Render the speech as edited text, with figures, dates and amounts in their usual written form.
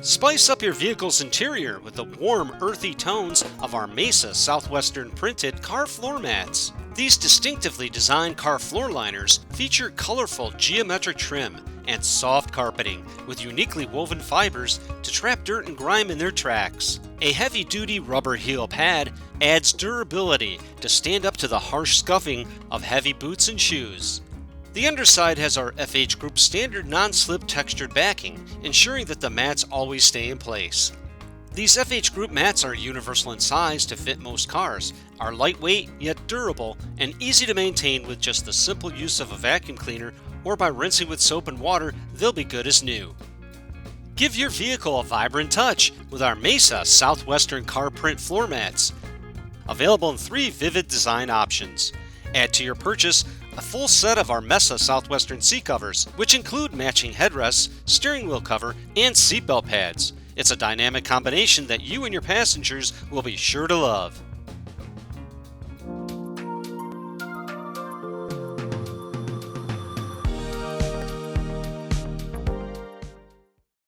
Spice up your vehicle's interior with the warm, earthy tones of our Mesa Southwestern printed car floor mats. These distinctively designed car floor liners feature colorful geometric trim and soft carpeting with uniquely woven fibers to trap dirt and grime in their tracks. A heavy-duty rubber heel pad adds durability to stand up to the harsh scuffing of heavy boots and shoes. The underside has our FH Group standard non-slip textured backing, ensuring that the mats always stay in place. These FH Group mats are universal in size to fit most cars, are lightweight yet durable, and easy to maintain with just the simple use of a vacuum cleaner or by rinsing with soap and water. They'll be good as new. Give your vehicle a vibrant touch with our Mesa Southwestern car print floor mats. Available in 3 vivid design options. Add to your purchase a full set of our Mesa Southwestern seat covers, which include matching headrests, steering wheel cover, and seatbelt pads. It's a dynamic combination that you and your passengers will be sure to love.